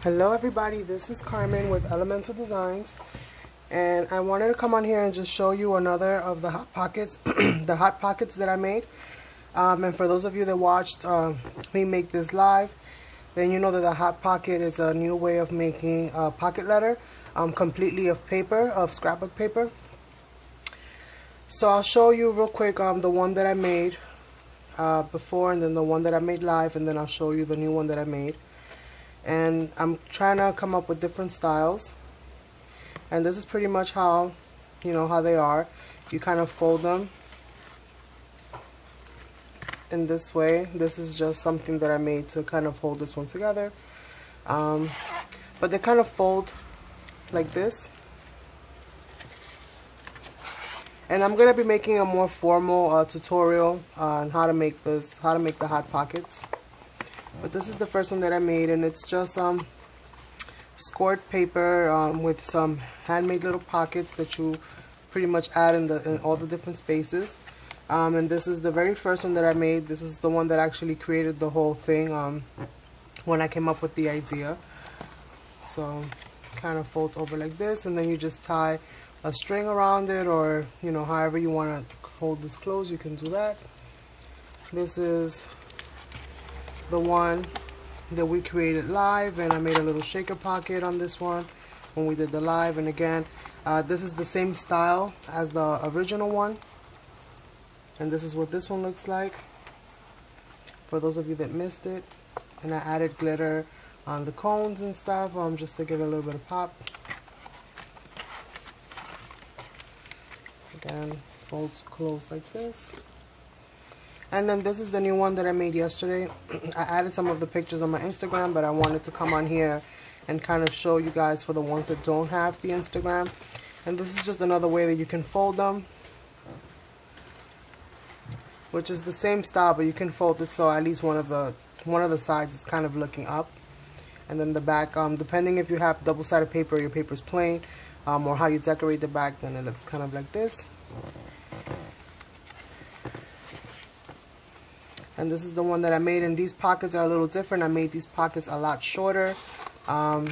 Hello everybody, this is Carmen with Elemental Designs, and I wanted to come on here and just show you another of the Hot Pockets, the Hot Pockets that I made. And for those of you that watched me make this live, then you know that the Hot Pocket is a new way of making a pocket letter, completely of paper, of scrapbook paper. So I'll show you real quick the one that I made before, and then the one that I made live, and then I'll show you the new one that I made. And I'm trying to come up with different styles, and this is pretty much how how they are. You kind of fold them in this way. This is just something that I made to kind of hold this one together, but they kind of fold like this. And I'm gonna be making a more formal tutorial on how to make this, how to make the Hot Pockets. But this is the first one that I made, and it's just scored paper with some handmade little pockets that you pretty much add in all the different spaces. And this is the very first one that I made. This is the one that actually created the whole thing when I came up with the idea. So kind of folds over like this, and then you just tie a string around it, or however you want to hold this closed, you can do that. This is the one that we created live, and I made a little shaker pocket on this one when we did the live. And again, this is the same style as the original one, and this is what this one looks like for those of you that missed it. And I added glitter on the cones and stuff just to give it a little bit of pop. Again, folds closed like this. And then this is the new one that I made yesterday. I added some of the pictures on my Instagram, but I wanted to come on here and kind of show you guys for the ones that don't have the Instagram. And this is just another way that you can fold them, which is the same style, but you can fold it so at least one of the sides is kind of looking up. And then the back, depending if you have double-sided paper or your paper is plain, or how you decorate the back, then it looks kind of like this. And this is the one that I made, and these pockets are a little different. I made these pockets a lot shorter. I'll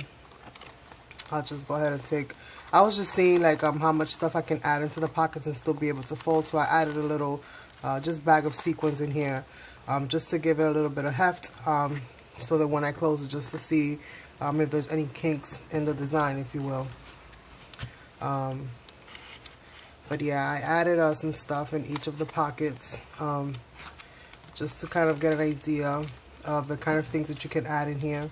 just go ahead and I was just seeing like how much stuff I can add into the pockets and still be able to fold, so I added a little just bag of sequins in here, just to give it a little bit of heft, so that when I close it, just to see if there's any kinks in the design, if you will. But yeah, I added some stuff in each of the pockets, just to kind of get an idea of the kind of things that you can add in here.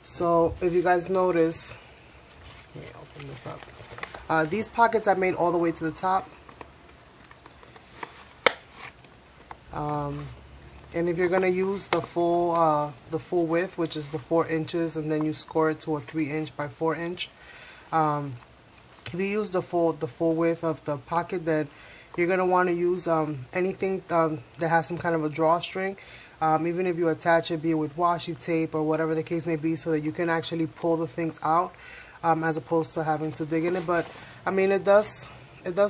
So if you guys notice, let me open this up. These pockets I made all the way to the top. And if you're gonna use the full width, which is the 4 inches, and then you score it to a 3" by 4". If you use the full width of the pocket, then you're going to want to use anything that has some kind of a drawstring, even if you attach it, be it with washi tape or whatever the case may be, so that you can actually pull the things out, as opposed to having to dig in it. But I mean, it does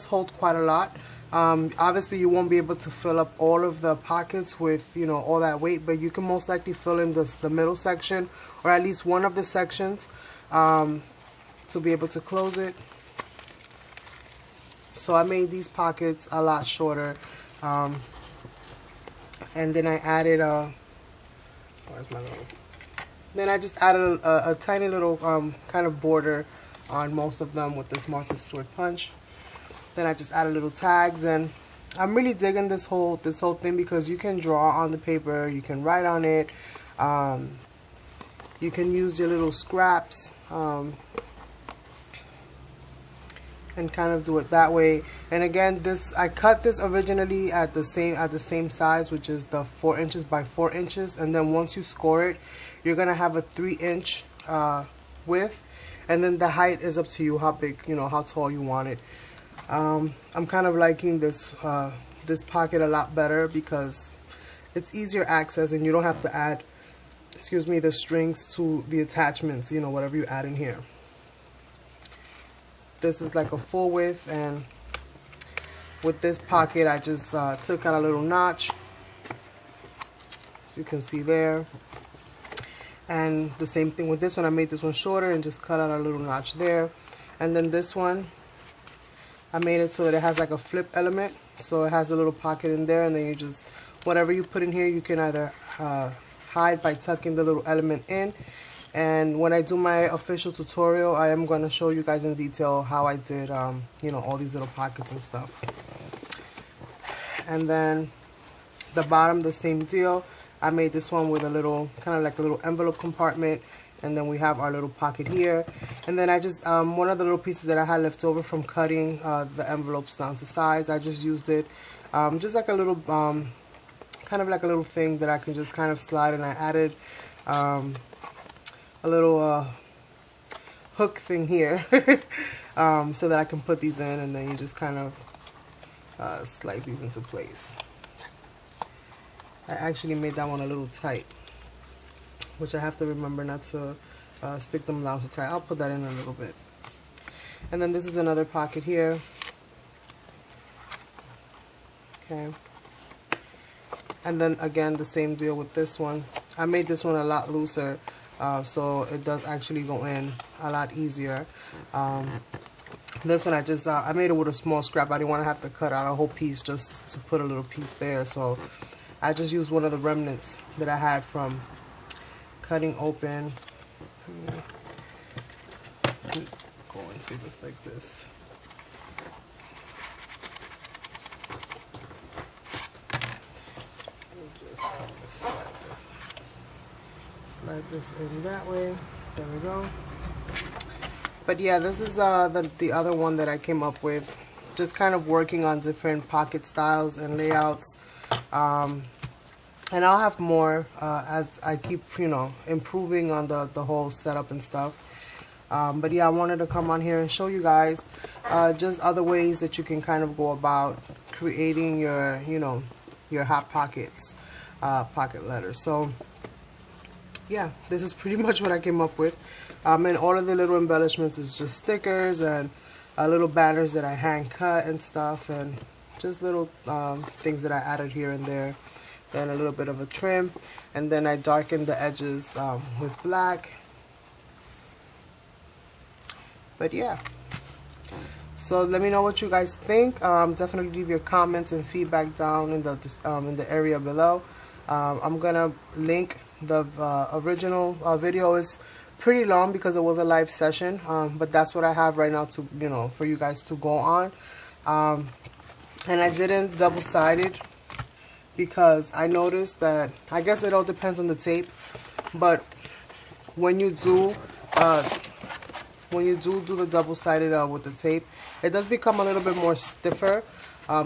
hold quite a lot. Obviously you won't be able to fill up all of the pockets with all that weight, but you can most likely fill in the middle section, or at least one of the sections, to be able to close it. So I made these pockets a lot shorter, and then I added where's my little? Then I just added a tiny little kind of border on most of them with this Martha Stewart punch. Then I just added little tags, and I'm really digging this whole thing because you can draw on the paper, you can write on it, you can use your little scraps, and kind of do it that way. And again, I cut this originally at the same size, which is the 4 inches by 4 inches, and then once you score it, you're gonna have a 3" width, and then the height is up to you how big, how tall you want it. I'm kind of liking this pocket a lot better because it's easier access, and you don't have to add, the strings to the attachments, whatever you add in here. This is like a full width, and with this pocket I just took out a little notch, as you can see there, And the same thing with this one. I made this one shorter and just cut out a little notch there. And then this one, I made it so that it has like a flip element. So it has a little pocket in there, and then you just, whatever you put in here, you can either hide by tucking the little element in. And when I do my official tutorial, I am going to show you guys in detail how I did, you know, all these little pockets and stuff. And then the bottom, the same deal. I made this one with a little, kind of like a little envelope compartment, and then we have our little pocket here. And then I just, one of the little pieces that I had left over from cutting the envelopes down to size, I just used it, just like a little, kind of like a little thing that I can just kind of slide, and I added a little hook thing here so that I can put these in, and then you just kind of slide these into place. I actually made that one a little tight, which I have to remember not to stick them down so tight. I'll put that in a little bit. And then this is another pocket here. Okay. And then again, the same deal with this one. I made this one a lot looser, so it does actually go in a lot easier. This one I made it with a small scrap. I didn't want to have to cut out a whole piece just to put a little piece there, so I just used one of the remnants that I had from cutting open. Go into this like this. Just slide this in that way. There we go. But yeah, this is the other one that I came up with. Just kind of working on different pocket styles and layouts. And I'll have more as I keep, you know, improving on the whole setup and stuff. But yeah, I wanted to come on here and show you guys just other ways that you can kind of go about creating your, you know, your Hot Pockets pocket letters. So yeah, this is pretty much what I came up with. And all of the little embellishments is just stickers and little banners that I hand cut and stuff, and just little things that I added here and there. Then a little bit of a trim, and then I darkened the edges with black. But yeah, so let me know what you guys think. Definitely leave your comments and feedback down in the area below. I'm gonna link the original video. Is pretty long because it was a live session, but that's what I have right now to, you know, for you guys to go on. And I didn't double-sided because I noticed that, I guess it all depends on the tape, but when you do the double-sided with the tape, it does become a little bit more stiffer,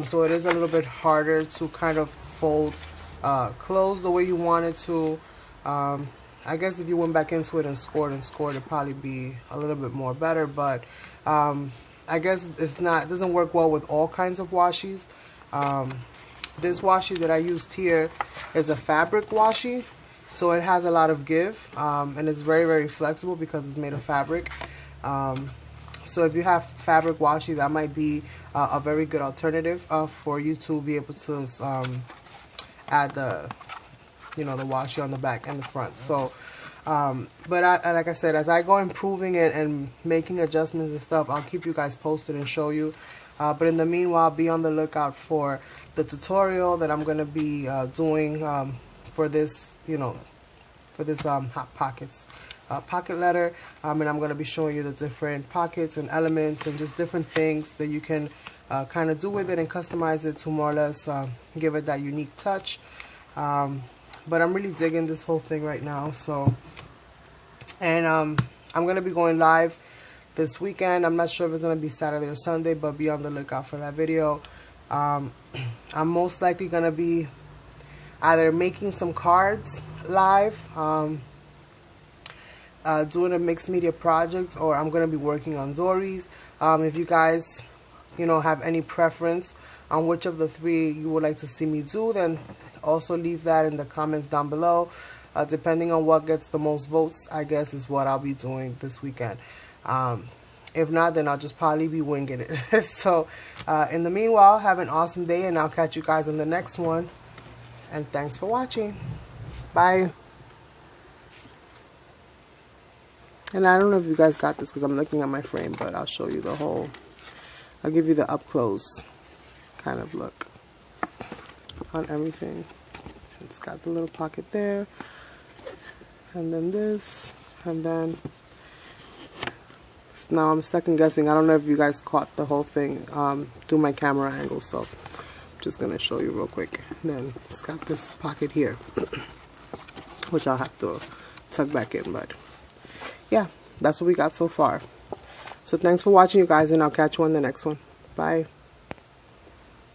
so it is a little bit harder to kind of fold close the way you want it to. I guess if you went back into it and scored, it'd probably be a little bit more better, but I guess it doesn't work well with all kinds of washies. This washi that I used here is a fabric washi, so it has a lot of give, and it's very, very flexible because it's made of fabric. So if you have fabric washi, that might be a very good alternative for you to be able to add the, you know, the washi on the back and the front. So but like I said, as I go improving it and making adjustments and stuff, I'll keep you guys posted and show you. But in the meanwhile, be on the lookout for the tutorial that I'm going to be doing for this, you know, for this Hot Pockets pocket letter. And I'm going to be showing you the different pockets and elements and just different things that you can kind of do with it and customize it to more or less give it that unique touch. But I'm really digging this whole thing right now. So, and I'm going to be going live this weekend. I'm not sure if it's going to be Saturday or Sunday, but be on the lookout for that video. I'm most likely going to be either making some cards live, doing a mixed media project, or I'm going to be working on dories. If you guys, you know, have any preference on which of the three you would like to see me do, then also leave that in the comments down below. Depending on what gets the most votes, I guess, is what I'll be doing this weekend. If not, then I'll just probably be winging it. So, in the meanwhile, have an awesome day, and I'll catch you guys in the next one. And thanks for watching. Bye. And I don't know if you guys got this because I'm looking at my frame, but I'll show you the whole, I'll give you the up close kind of look on everything. It's got the little pocket there, and then this, and then now I'm second guessing. I don't know if you guys caught the whole thing through my camera angle, so I'm just gonna show you real quick. And then it's got this pocket here which I'll have to tuck back in, but yeah, that's what we got so far. So thanks for watching, you guys, and I'll catch you on the next one. Bye.